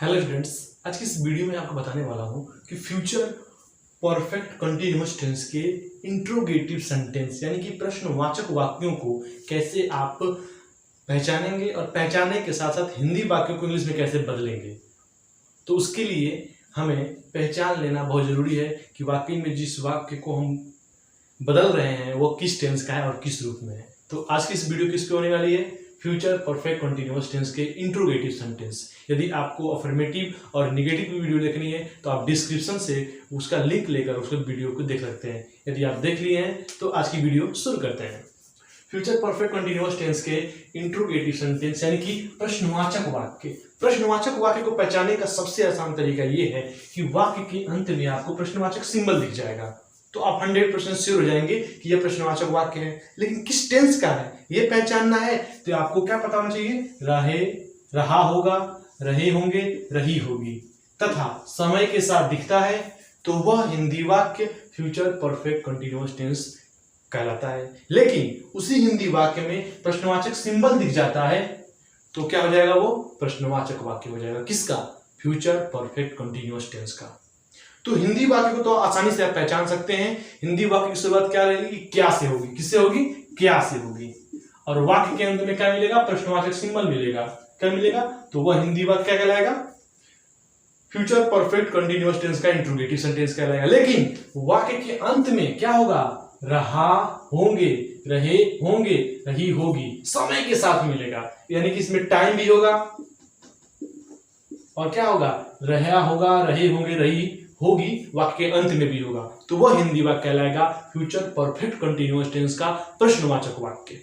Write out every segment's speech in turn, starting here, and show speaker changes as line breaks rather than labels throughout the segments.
Hello students, आज की इस वीडियो में आपको बताने वाला हूँ कि फ्यूचर परफेक्ट कंटीन्यूअस टेंस के इंट्रोगेटिव सेंटेंस यानी कि प्रश्नवाचक वाक्यों को कैसे आप पहचानेंगे और पहचानने के साथ साथ हिंदी वाक्यों को इंग्लिश में कैसे बदलेंगे। तो उसके लिए हमें पहचान लेना बहुत ज़रूरी है कि वाकई में जिस वाक्य को हम बदल रहे हैं वो किस टेंस का है और किस रूप में है। तो आज की इस वीडियो किस पे होने वाली है? फ्यूचर परफेक्ट कंटीन्यूअस टेंस के इंट्रोगेटिव सेंटेंस। यदि आपको अफर्मेटिव और निगेटिव वीडियो देखनी है तो आप डिस्क्रिप्शन से उसका लिंक लेकर उसको वीडियो को देख सकते हैं। यदि आप देख लिए हैं तो आज की वीडियो शुरू करते हैं। फ्यूचर परफेक्ट कंटीन्यूअस टेंस के इंट्रोगेटिव सेंटेंस यानी कि प्रश्नवाचक वाक्य। प्रश्नवाचक वाक्य को पहचानने का सबसे आसान तरीका यह है कि वाक्य के अंत में आपको प्रश्नवाचक सिंबल दिख जाएगा, तो आप 100% श्योर हो जाएंगे कि यह प्रश्नवाचक वाक्य है। लेकिन किस टेंस का है यह पहचानना है तो आपको क्या पता होना चाहिए? रहे, रहा होगा, रहे होंगे, रही होगी तथा समय के साथ दिखता है तो वह हिंदी वाक्य फ्यूचर परफेक्ट कंटीन्यूअस टेंस कहलाता है। लेकिन उसी हिंदी वाक्य में प्रश्नवाचक सिंबल दिख जाता है तो क्या हो जाएगा? वो प्रश्नवाचक वाक्य हो जाएगा। किसका? फ्यूचर परफेक्ट कंटीन्यूअस टेंस का। तो हिंदी वाक्य को तो आसानी से आप पहचान सकते हैं। हिंदी वाक्य की शुरुआत क्या रहेगी? क्या से होगी। किससे होगी? क्या से होगी। और वाक्य के अंत में क्या मिलेगा? प्रश्नवाचक सिंबल मिलेगा। क्या मिलेगा? तो वह हिंदी वाक्य क्या कहलाएगा? फ्यूचर परफेक्ट कंटीन्यूअस टेंस का इंट्रोगेटिव सेंटेंस कहलाएगा। लेकिन वाक्य के अंत में क्या होगा? रहा, होंगे, रहे होंगे, रही होगी समय के साथ मिलेगा, यानी कि इसमें टाइम भी होगा और क्या होगा? रहा होगा, रहे होंगे, रही होगी वाक्य के अंत में भी होगा, तो वह हिंदी वाक्य कहलाएगा फ्यूचर परफेक्ट कंटीन्यूअस टेंस का प्रश्नवाचक वाक्य।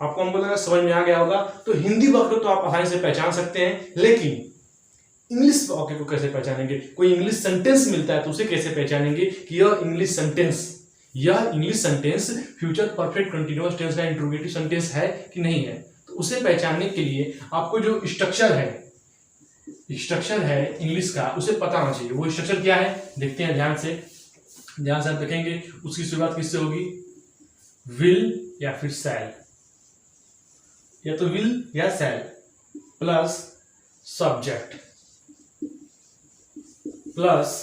आपको हमको लगा समझ में आ गया होगा। तो हिंदी वाक्य तो आप आसानी से पहचान सकते हैं, लेकिन इंग्लिश वाक्य को कैसे पहचानेंगे? कोई इंग्लिश सेंटेंस मिलता है तो उसे कैसे पहचानेंगे कि यह English sentence future perfect continuous tense का इंट्रोगेटिव सेंटेंस है कि नहीं है। तो उसे पहचानने के लिए आपको जो स्ट्रक्चर है इंग्लिश का उसे पता होना चाहिए। वो स्ट्रक्चर क्या है देखते हैं ध्यान से आप देखेंगे। उसकी शुरुआत किससे होगी? विल या फिर शैल, या तो विल या shall plus subject plus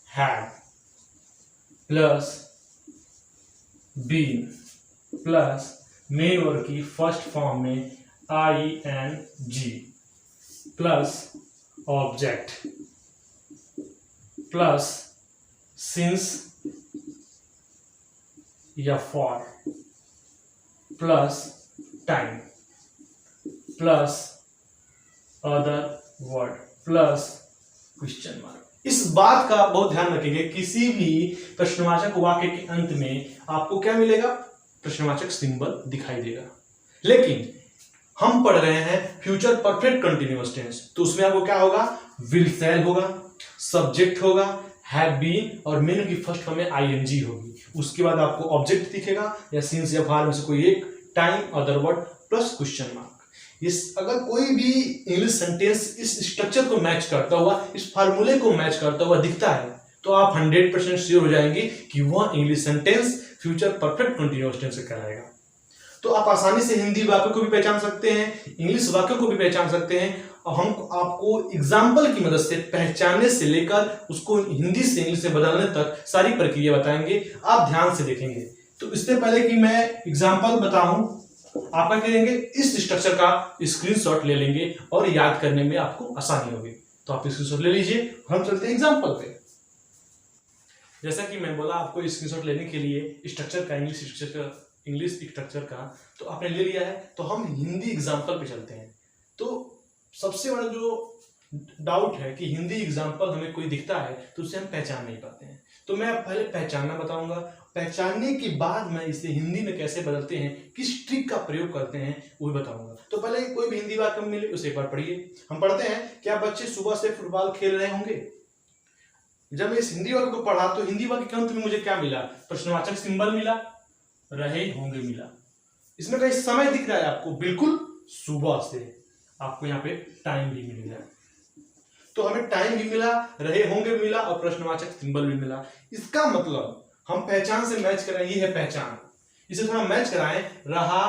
had plus been plus main verb की फर्स्ट फॉर्म में ING plus object plus since या for plus time plus other word plus question mark. इस बात का बहुत ध्यान रखेंगे, किसी भी प्रश्नवाचक वाक्य के अंत में आपको क्या मिलेगा? प्रश्नवाचक सिंबल दिखाई देगा। लेकिन हम पढ़ रहे हैं फ्यूचर परफेक्ट कंटीन्यूअस टेंस, तो उसमें आपको क्या होगा? विल शैल होगा, सब्जेक्ट होगा, हैव बीन और मेन की फर्स्ट फॉर्म में ING होगी। उसके बाद आपको ऑब्जेक्ट दिखेगा या सिंस या फॉर में से कोई एक, time, other word plus question mark. अगर कोई भी इंग्लिश सेंटेंस इस स्ट्रक्चर को मैच करता हुआ, इस फार्मूले को मैच करता हुआ दिखता है तो आप 100% श्योर हो जाएंगे कि वह English sentence future perfect continuous tense कहलाएगा। तो आप आसानी से हिंदी वाक्यों को भी पहचान सकते हैं, इंग्लिश वाक्यों को भी पहचान सकते हैं, और हम आपको एग्जाम्पल की मदद से पहचानने से लेकर उसको हिंदी से इंग्लिश से बदलने तक सारी प्रक्रिया बताएंगे। आप ध्यान से देखेंगे। तो इससे पहले कि मैं एग्जाम्पल बताऊं, आप क्या करेंगे? इस स्ट्रक्चर का स्क्रीनशॉट ले लेंगे और याद करने में आपको आसानी होगी। तो आप स्क्रीनशॉट ले लीजिए, हम चलते हैं एग्जाम्पल पे। जैसा कि मैं बोला आपको स्क्रीनशॉट लेने के लिए स्ट्रक्चर का, इंग्लिश स्ट्रक्चर का तो आपने ले लिया है, तो हम हिंदी एग्जाम्पल पे चलते हैं। तो सबसे बड़ा जो डाउट है कि हिंदी एग्जाम्पल हमें कोई दिखता है तो उसे हम पहचान नहीं पाते हैं, तो मैं पहले पहचानना बताऊंगा। पहचानने के बाद मैं इसे हिंदी में कैसे बदलते हैं, किस ट्रिक का प्रयोग करते हैं वो बताऊंगा। तो पहले कोई भी हिंदी वाक्य मिले उसे एक बार पढ़िए। हम पढ़ते हैं, क्या बच्चे सुबह से फुटबॉल खेल रहे होंगे? जब मैं इस हिंदी वाक्य को पढ़ा तो हिंदी वाक्य के अंत में मुझे क्या मिला? प्रश्नवाचक सिंबल मिला, रहे होंगे मिला। इसमें कहीं समय दिख रहा है आपको? बिल्कुल सुबह से। आपको यहाँ पे टाइम भी मिल गया, तो हमें टाइम भी मिला, रहे होंगे मिला और प्रश्नवाचक सिंबल भी मिला। इसका मतलब हम पहचान से मैच कराएं, ये है पहचान। इसे थोड़ा मैच कराएं, रहा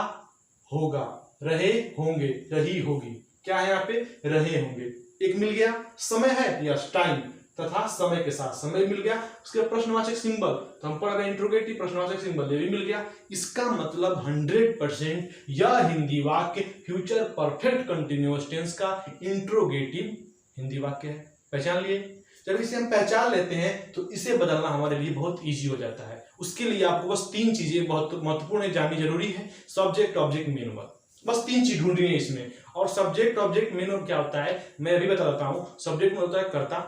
होगा, रहे होंगे, रही होगी। क्या है यहाँ पे? रहे होंगे। एक मिल गया, समय है यस टाइम, तथा समय के साथ समय मिल गया। उसके बाद प्रश्नवाचक सिंबल, तो हम पढ़ रहे हैं इंट्रोगेटिव, प्रश्नवाचक सिंबल ये भी मिल गया। इसका मतलब 100% यह हिंदी वाक्य फ्यूचर परफेक्ट कंटिन्यूअस टेंस का इंट्रोगेटिव हिंदी वाक्य है। पहचान लिए? जब इसे हम पहचान लेते हैं तो इसे बदलना हमारे लिए बहुत इजी हो जाता है। उसके लिए आपको बस 3 चीजें बहुत महत्वपूर्ण जाननी जरूरी है, सब्जेक्ट ऑब्जेक्ट मेन वर्ब, बस 3 चीज ढूंढनी है इसमें। और सब्जेक्ट ऑब्जेक्ट मेन वर्ब क्या होता है मैं अभी बता देता हूं। सब्जेक्ट में होता है कर्ता,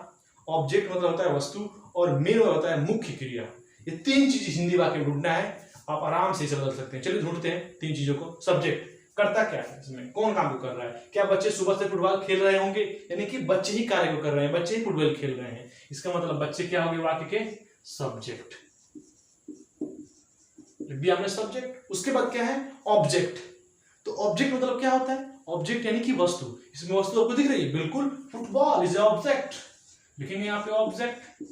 ऑब्जेक्ट मतलब होता है वस्तु, और मेन वर्ब होता है मुख्य क्रिया। ये 3 चीज हिंदी वाक्य में ढूंढना है, आप आराम से इसे बदल सकते हैं। चलिए ढूंढते हैं 3 चीजों को। सब्जेक्ट, कर्ता क्या है, इसमें कौन काम को कर रहा है? क्या बच्चे सुबह से फुटबॉल खेल रहे होंगे? यानी कि बच्चे ही कार्य को कर रहे हैं, बच्चे ही फुटबॉल खेल रहे हैं। इसका मतलब बच्चे क्या होंगे वाक्य के? सब्जेक्ट। लिख दिया हमने सब्जेक्ट। उसके बाद क्या है? ऑब्जेक्ट। तो ऑब्जेक्ट मतलब क्या होता है? ऑब्जेक्ट यानी कि वस्तु। इसमें वस्तु आपको दिख रही है, बिल्कुल, फुटबॉल इज ऑब्जेक्ट। लिखेंगे यहाँ पे ऑब्जेक्ट।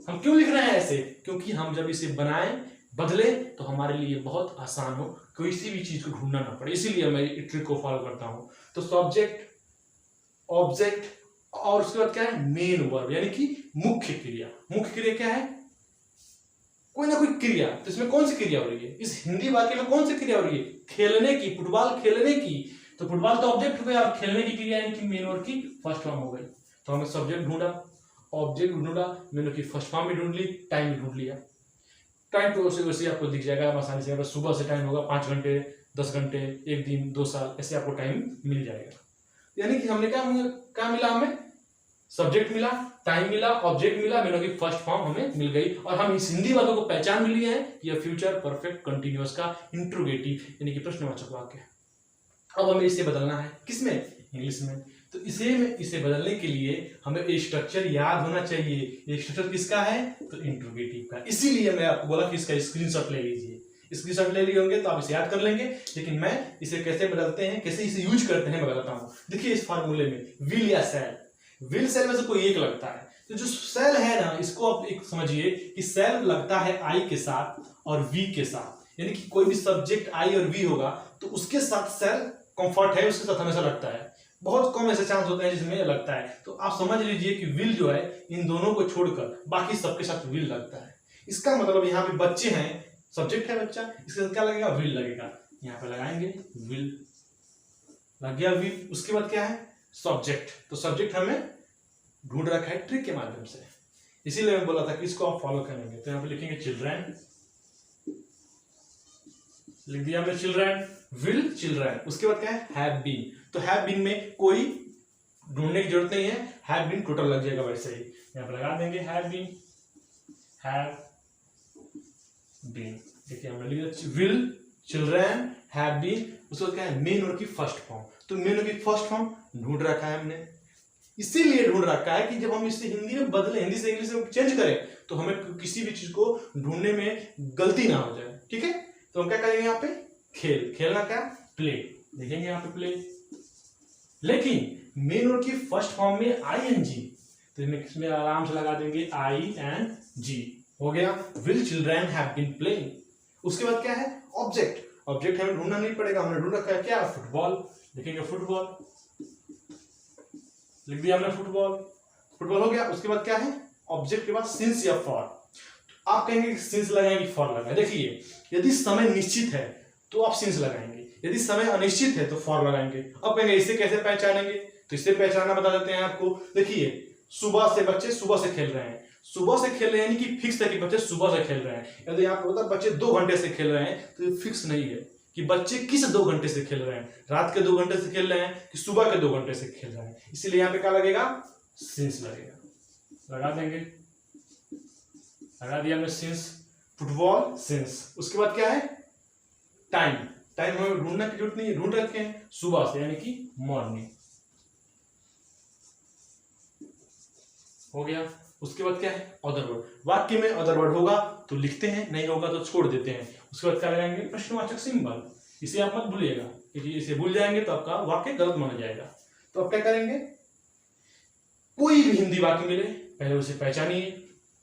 हम क्यों लिख रहे हैं ऐसे? क्योंकि हम जब इसे बनाएं, बदले, तो हमारे लिए बहुत आसान हो, किसी भी चीज को ढूंढना ना पड़े, इसीलिए मैं इस ट्रिक को फॉलो करता हूं। तो सब्जेक्ट, ऑब्जेक्ट, और उसके बाद क्या है? मेन वर्ब यानी कि मुख्य क्रिया। मुख्य क्रिया क्या है? कोई ना कोई क्रिया। तो इसमें कौन सी क्रिया हो रही है? इस हिंदी वाक्य में कौन सी क्रिया हो रही है? खेलने की, फुटबॉल खेलने की। तो फुटबॉल तो ऑब्जेक्ट हो गया, और खेलने की क्रिया यानी कि मेन वर्ब की फर्स्ट फॉर्म हो गई। तो हमने सब्जेक्ट ढूंढा, ऑब्जेक्ट ढूंढा, मेन वर्ब की फर्स्ट फॉर्म भी ढूंढ ली, टाइम भी ढूंढ लिया। टाइम तो वैसे आपको दिख जाएगा आसानी से। अगर सुबह से टाइम होगा 5 घंटे, 10 घंटे, 1 दिन, 2 साल, ऐसे आपको टाइम मिल जाएगा। यानी कि हमने क्या मिला? हमें सब्जेक्ट मिला, टाइम मिला, ऑब्जेक्ट मिला, मेनू की फर्स्ट फॉर्म हमें मिल गई। और हम इस हिंदी वाक्य को पहचान भी लिए हैं, यह फ्यूचर परफेक्ट कंटिन्यूअस का इंट्रोगेटिव यानी कि प्रश्नवाचक वाक्य है। अब हमें इसे बदलना है, किसमें? इंग्लिश में। तो इसे बदलने के लिए हमें एक स्ट्रक्चर याद होना चाहिए। ये स्ट्रक्चर किसका है? तो इंट्रोगेटिव का। इसीलिए मैं आपको बोला कि इसका स्क्रीनशॉट ले लीजिए। स्क्रीनशॉट ले लिए होंगे तो आप इसे याद कर लेंगे, लेकिन मैं इसे कैसे बदलते हैं, कैसे इसे यूज करते हैं, मैं बताता हूं। देखिए इस फार्मूले में विल या सेल, विल सेल में से कोई एक लगता है। तो जो सेल है ना, इसको आप एक समझिए कि सेल लगता है आई के साथ और वी के साथ। यानी कि कोई भी सब्जेक्ट आई और वी होगा तो उसके साथ सेल कंफर्ट है, उसके साथ हमेशा लगता है। बहुत कम ऐसे चांस होते हैं जिसमें लगता है। तो आप समझ लीजिए कि विल जो है इन दोनों को छोड़कर बाकी सबके साथ विल लगता है। इसका मतलब यहाँ पे बच्चे हैं, सब्जेक्ट है बच्चा, इसके साथ क्या लगेगा? विल लगेगा। यहाँ पे लगाएंगे विल, लग गया विल। उसके बाद क्या है? सब्जेक्ट। तो सब्जेक्ट हमें ढूंढ रखा है ट्रिक के माध्यम से, इसीलिए मैं बोला था कि इसको आप फॉलो करेंगे। तो यहाँ पे लिखेंगे चिल्ड्रन, लिख दिया हमने चिल्ड्रन, विल चिल्ड्रन। उसके बाद क्या है? Have been. तो हैव बीन में कोई ढूंढने की जरूरत नहीं है, हैव बीन टोटल लग जाएगा वैसे ही। यहाँ पे लगा देंगे हैव बीन, हैव बीन। देखिए हमने लिख दिया विल चिल्ड्रन हैव बीन। उसके बाद क्या है? मेन वर्ब की फर्स्ट फॉर्म। तो मेन वर्ब की फर्स्ट फॉर्म ढूंढ रखा है हमने, इसीलिए ढूंढ रखा है कि जब हम इसे हिंदी में बदले, हिंदी से इंग्लिश में चेंज करें, तो हमें किसी भी चीज को ढूंढने में गलती ना हो जाए। ठीक है, तो हम क्या करेंगे यहाँ पे? खेल, खेलना क्या? प्ले। देखेंगे यहाँ पे प्ले। लेकिन मेन वर्ब की फर्स्ट फॉर्म में आईएनजी, तो इसमें आराम से लगा देंगे ING। हो गया will children have been playing. उसके बाद क्या है? ऑब्जेक्ट। ऑब्जेक्ट हमें ढूंढना नहीं पड़ेगा, हमने ढूंढ रखा है क्या? फुटबॉल। लिखेंगे फुटबॉल, लिख दिया हमने फुटबॉल, फुटबॉल हो गया। उसके बाद क्या है? ऑब्जेक्ट के बाद सिंस या फॉर। आप कहेंगे सिंस लगाएंगे कि फॉर लगाए। देखिए यदि समय निश्चित है तो आप सिंस लगाएंगे, यदि समय अनिश्चित है तो फॉर लगाएंगे। अब कहेंगे इसे कैसे पहचानेंगे? तो इसे पहचानना बता देते हैं आपको। देखिए सुबह से बच्चे सुबह से खेल रहे हैं, सुबह से खेल रहे हैं यानी कि फिक्स है कि बच्चे सुबह से खेल रहे हैं। यदि आपको पता बच्चे 2 घंटे से खेल रहे हैं तो ये फिक्स नहीं है कि बच्चे किस 2 घंटे से खेल रहे हैं, रात के 2 घंटे से खेल रहे हैं कि सुबह के 2 घंटे से खेल रहे हैं। इसीलिए यहाँ पे क्या लगेगा? सिंस लगेगा। लगा देंगे, लगा दिया हमने सिंस, फुटबॉल सिंस। उसके बाद क्या है? टाइम। टाइम हमें ढूंढने की जरूरत नहीं है, ढूंढ रखे हैं सुबह से यानी कि मॉर्निंग। हो गया। उसके बाद क्या है? Other word. वाक्य में अदर वर्ड होगा तो लिखते हैं, नहीं होगा तो छोड़ देते हैं। उसके बाद क्या लगाएंगे? प्रश्नवाचक सिंबल। इसे आप मत भूलिएगा, क्योंकि इसे भूल जाएंगे तो आपका वाक्य गलत माना जाएगा। तो आप क्या करेंगे? कोई भी हिंदी वाक्य मिले पहले उसे पहचानिए,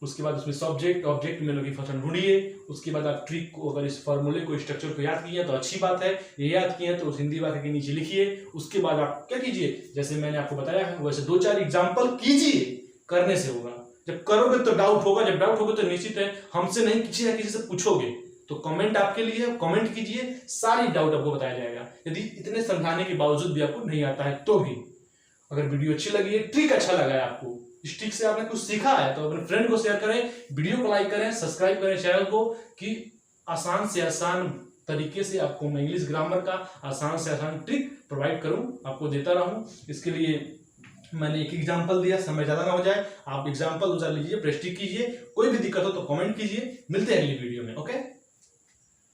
उसके बाद उसमें सब्जेक्ट ऑब्जेक्ट में लगी फंक्शन ढूंढिए। उसके बाद आप ट्रिक को, अगर इस फॉर्मूले को, स्ट्रक्चर को याद किए तो अच्छी बात है, ये याद किए तो उस हिंदी वाक्य के नीचे लिखिए। उसके बाद आप क्या कीजिए, जैसे मैंने आपको बताया है वैसे 2-4 एग्जाम्पल कीजिए, करने से होगा। जब करोगे तो डाउट होगा, जब डाउट होगा तो निश्चित है हमसे नहीं किसी ना किसी से पूछोगे, तो कमेंट आपके लिए, कमेंट कीजिए, सारी डाउट आपको बताया जाएगा। यदि इतने समझाने के बावजूद भी आपको नहीं आता है तो भी, अगर वीडियो अच्छी लगी है, ट्रिक अच्छा लगा है आपको, इस ट्रिक से आपने कुछ सीखा है, तो अपने फ्रेंड को शेयर करें, वीडियो को लाइक करें, सब्सक्राइब करें चैनल को, कि आसान से आसान तरीके से आपको मैं इंग्लिश ग्रामर का आसान से आसान ट्रिक प्रोवाइड करूं, आपको देता रहूं। इसके लिए मैंने एक एग्जांपल दिया, समय ज्यादा ना हो जाए, आप एग्जांपल दूसरा लीजिए, प्रैक्टिस कीजिए। कोई भी दिक्कत हो तो कमेंट कीजिए। मिलते हैं अगली वीडियो में। ओके।